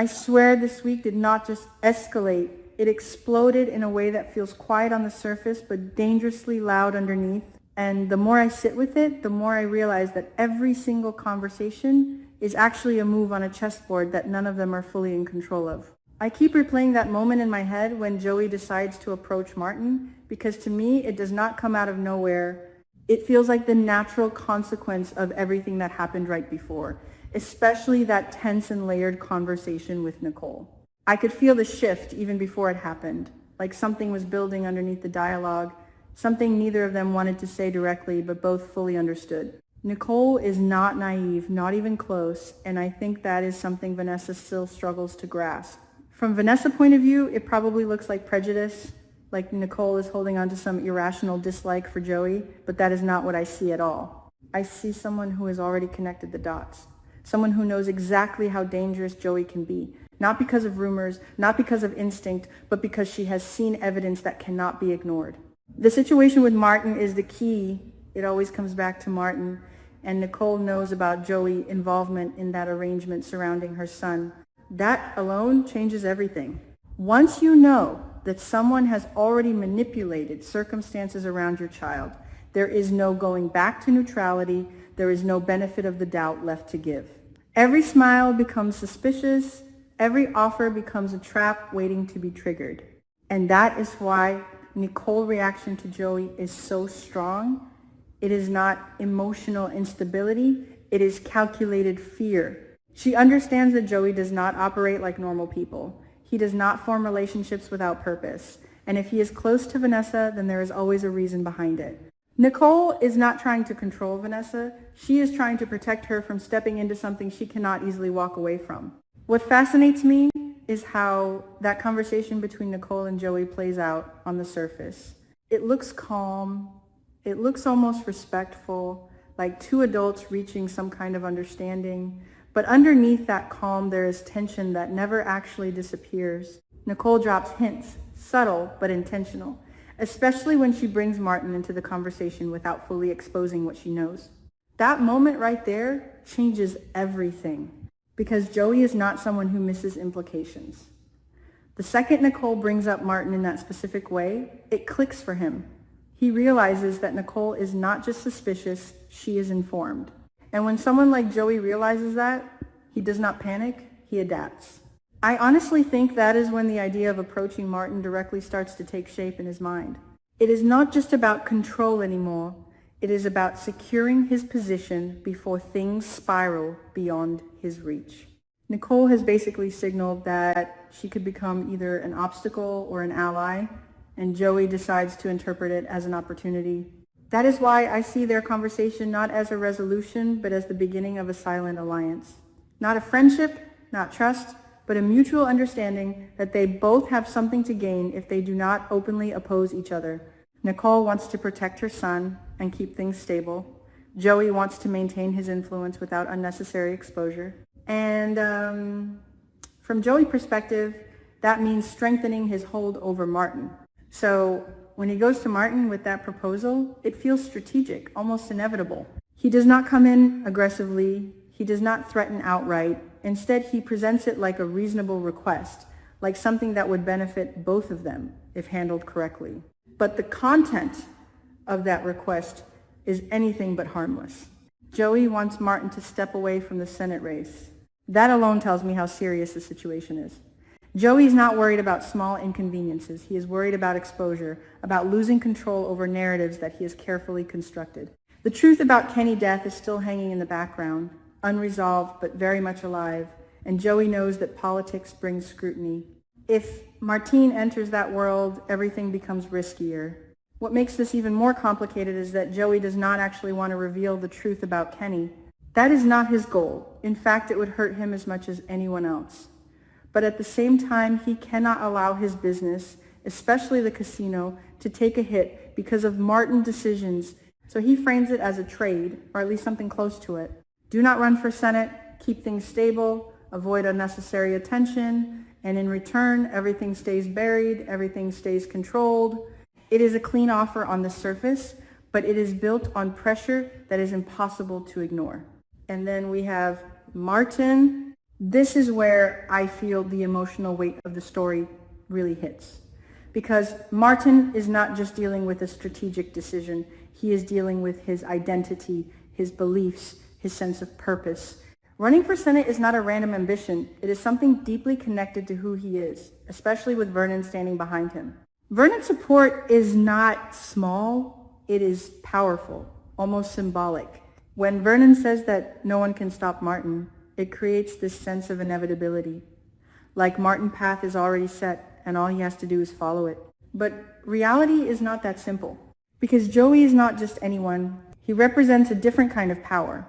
I swear this week did not just escalate. It exploded in a way that feels quiet on the surface but dangerously loud underneath. And the more I sit with it, the more I realize that every single conversation is actually a move on a chessboard that none of them are fully in control of. I keep replaying that moment in my head when Joey decides to approach Martin, because to me, it does not come out of nowhere. It feels like the natural consequence of everything that happened right before, especially that tense and layered conversation with Nicole. I could feel the shift even before it happened, like something was building underneath the dialogue, something neither of them wanted to say directly, but both fully understood. Nicole is not naive, not even close, and I think that is something Vanessa still struggles to grasp. From Vanessa's point of view, it probably looks like prejudice, like Nicole is holding on to some irrational dislike for Joey, but that is not what I see at all. I see someone who has already connected the dots, someone who knows exactly how dangerous Joey can be, not because of rumors, not because of instinct, but because she has seen evidence that cannot be ignored. The situation with Martin is the key. It always comes back to Martin, and Nicole knows about Joey's involvement in that arrangement surrounding her son. That alone changes everything. Once you know that someone has already manipulated circumstances around your child, there is no going back to neutrality. There is no benefit of the doubt left to give. Every smile becomes suspicious. Every offer becomes a trap waiting to be triggered. And that is why Nicole's reaction to Joey is so strong. It is not emotional instability. It is calculated fear. She understands that Joey does not operate like normal people. He does not form relationships without purpose. And if he is close to Vanessa, then there is always a reason behind it. Nicole is not trying to control Vanessa. She is trying to protect her from stepping into something she cannot easily walk away from. What fascinates me is how that conversation between Nicole and Joey plays out on the surface. It looks calm. It looks almost respectful, like two adults reaching some kind of understanding. But underneath that calm, there is tension that never actually disappears. Nicole drops hints, subtle but intentional, especially when she brings Martin into the conversation without fully exposing what she knows. That moment right there changes everything, because Joey is not someone who misses implications. The second Nicole brings up Martin in that specific way, it clicks for him. He realizes that Nicole is not just suspicious, she is informed. And when someone like Joey realizes that, he does not panic, he adapts. I honestly think that is when the idea of approaching Martin directly starts to take shape in his mind. It is not just about control anymore. It is about securing his position before things spiral beyond his reach. Nicole has basically signaled that she could become either an obstacle or an ally, and Joey decides to interpret it as an opportunity. That is why I see their conversation not as a resolution, but as the beginning of a silent alliance. Not a friendship, not trust, but a mutual understanding that they both have something to gain if they do not openly oppose each other. Nicole wants to protect her son and keep things stable. Joey wants to maintain his influence without unnecessary exposure. And from Joey's perspective, that means strengthening his hold over Martin. So when he goes to Martin with that proposal, it feels strategic, almost inevitable. He does not come in aggressively. He does not threaten outright. Instead, he presents it like a reasonable request, like something that would benefit both of them if handled correctly. But the content of that request is anything but harmless. Joey wants Martin to step away from the Senate race. That alone tells me how serious the situation is. Joey's not worried about small inconveniences. He is worried about exposure, about losing control over narratives that he has carefully constructed. The truth about Kenny's death is still hanging in the background, unresolved but very much alive, and Joey knows that politics brings scrutiny. If Martine enters that world, everything becomes riskier. What makes this even more complicated is that Joey does not actually want to reveal the truth about Kenny. That is not his goal. In fact, it would hurt him as much as anyone else. But at the same time, he cannot allow his business, especially the casino, to take a hit because of Martin's decisions. So he frames it as a trade, or at least something close to it. Do not run for Senate, keep things stable, avoid unnecessary attention, and in return, everything stays buried, everything stays controlled. It is a clean offer on the surface, but it is built on pressure that is impossible to ignore. And then we have Martin This is where I feel the emotional weight of the story really hits. Because Martin is not just dealing with a strategic decision, he is dealing with his identity, his beliefs, his sense of purpose. Running for Senate is not a random ambition. It is something deeply connected to who he is, especially with Vernon standing behind him. Vernon's support is not small, it is powerful, almost symbolic. When Vernon says that no one can stop Martin, it creates this sense of inevitability. Like Martin's path is already set and all he has to do is follow it. But reality is not that simple. Because Joey is not just anyone. He represents a different kind of power.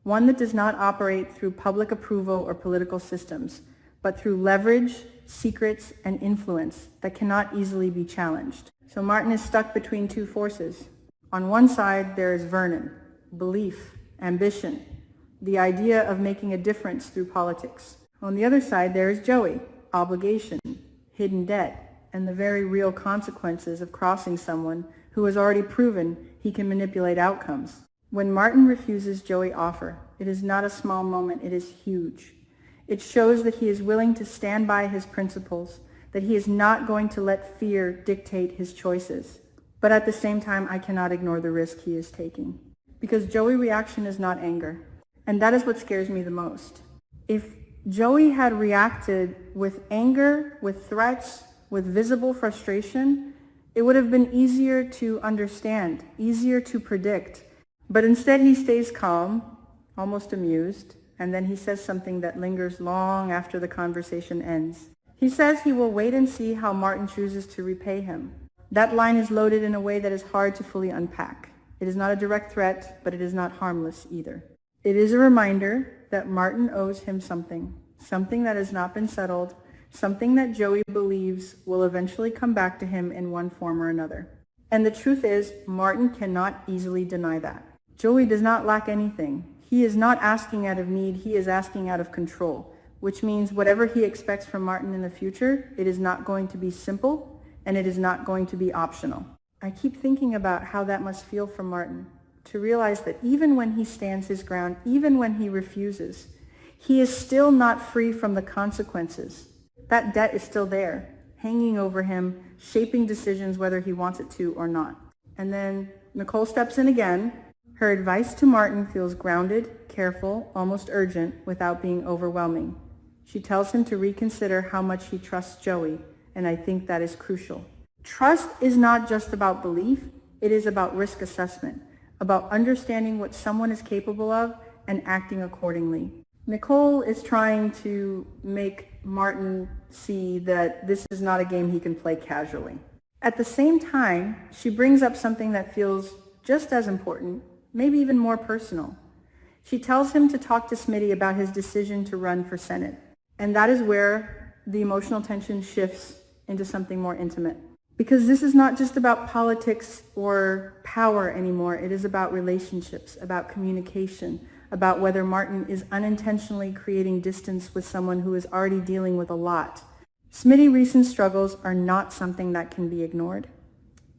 One that does not operate through public approval or political systems, but through leverage, secrets, and influence that cannot easily be challenged. So Martin is stuck between two forces. On one side, there is Vernon, belief, ambition, the idea of making a difference through politics. On the other side, there is Joey, obligation, hidden debt, and the very real consequences of crossing someone who has already proven he can manipulate outcomes. When Martin refuses Joey's offer, it is not a small moment, it is huge. It shows that he is willing to stand by his principles, that he is not going to let fear dictate his choices. But at the same time, I cannot ignore the risk he is taking. Because Joey's reaction is not anger. And that is what scares me the most. If Joey had reacted with anger, with threats, with visible frustration, it would have been easier to understand, easier to predict. But instead he stays calm, almost amused, and then he says something that lingers long after the conversation ends. He says he will wait and see how Martin chooses to repay him. That line is loaded in a way that is hard to fully unpack. It is not a direct threat, but it is not harmless either. It is a reminder that Martin owes him something that has not been settled, something that Joey believes will eventually come back to him in one form or another. And the truth is, Martin cannot easily deny that. Joey does not lack anything. He is not asking out of need, he is asking out of control, which means whatever he expects from Martin in the future, it is not going to be simple, and it is not going to be optional. I keep thinking about how that must feel for Martin, to realize that even when he stands his ground, even when he refuses, he is still not free from the consequences. That debt is still there, hanging over him, shaping decisions whether he wants it to or not. And then Nicole steps in again. Her advice to Martin feels grounded, careful, almost urgent, without being overwhelming. She tells him to reconsider how much he trusts Joey, and I think that is crucial. Trust is not just about belief, it is about risk assessment, about understanding what someone is capable of and acting accordingly. Nicole is trying to make Martin see that this is not a game he can play casually. At the same time, she brings up something that feels just as important, maybe even more personal. She tells him to talk to Smitty about his decision to run for Senate. And that is where the emotional tension shifts into something more intimate. Because this is not just about politics or power anymore. It is about relationships, about communication, about whether Martin is unintentionally creating distance with someone who is already dealing with a lot. Smitty's recent struggles are not something that can be ignored.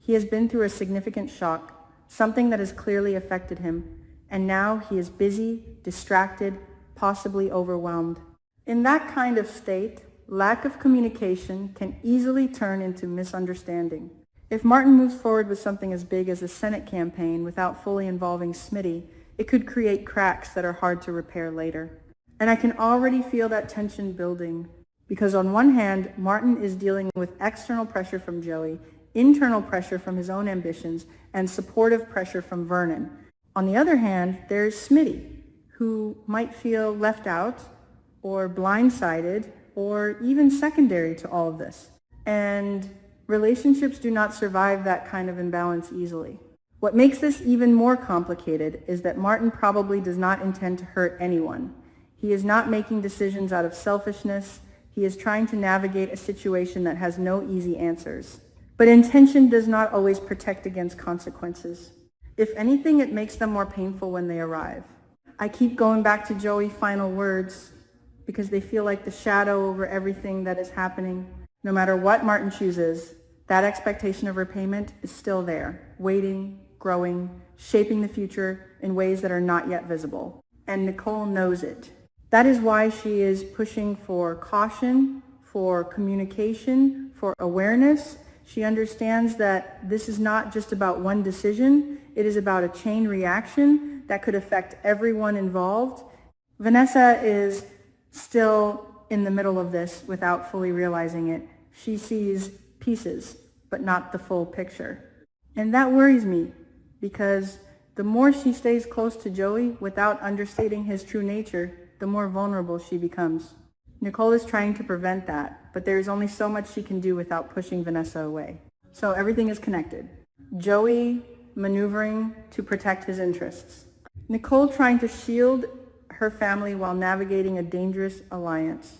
He has been through a significant shock, something that has clearly affected him, and now he is busy, distracted, possibly overwhelmed. In that kind of state, lack of communication can easily turn into misunderstanding. If Martin moves forward with something as big as a Senate campaign without fully involving Smitty, it could create cracks that are hard to repair later. And I can already feel that tension building, because on one hand, Martin is dealing with external pressure from Joey, internal pressure from his own ambitions, and supportive pressure from Vernon. On the other hand, there's Smitty, who might feel left out or blindsided or even secondary to all of this. And relationships do not survive that kind of imbalance easily. What makes this even more complicated is that Martin probably does not intend to hurt anyone. He is not making decisions out of selfishness. He is trying to navigate a situation that has no easy answers. But intention does not always protect against consequences. If anything, it makes them more painful when they arrive. I keep going back to Joey's final words because they feel like the shadow over everything that is happening. No matter what Martin chooses, that expectation of repayment is still there, waiting, growing, shaping the future in ways that are not yet visible. And Nicole knows it. That is why she is pushing for caution, for communication, for awareness. She understands that this is not just about one decision. It is about a chain reaction that could affect everyone involved. Vanessa is still in the middle of this without fully realizing it. She sees pieces, but not the full picture. And that worries me because the more she stays close to Joey without understating his true nature, the more vulnerable she becomes. Nicole is trying to prevent that, but there is only so much she can do without pushing Vanessa away. So everything is connected. Joey maneuvering to protect his interests. Nicole trying to shield her family while navigating a dangerous alliance.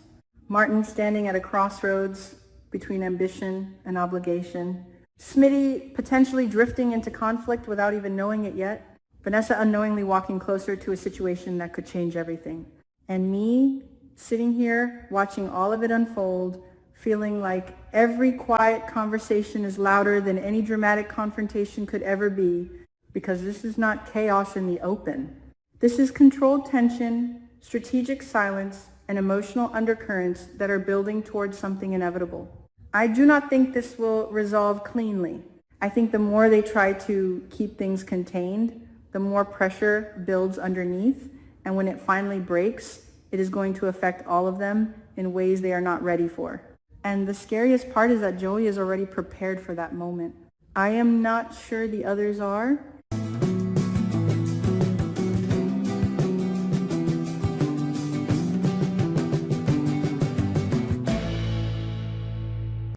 Martin standing at a crossroads between ambition and obligation. Smitty potentially drifting into conflict without even knowing it yet. Vanessa unknowingly walking closer to a situation that could change everything. And me sitting here watching all of it unfold, feeling like every quiet conversation is louder than any dramatic confrontation could ever be, because this is not chaos in the open. This is controlled tension, strategic silence, and emotional undercurrents that are building towards something inevitable. I do not think this will resolve cleanly. I think the more they try to keep things contained, the more pressure builds underneath, and when it finally breaks, it is going to affect all of them in ways they are not ready for. And the scariest part is that Joey is already prepared for that moment. I am not sure the others are,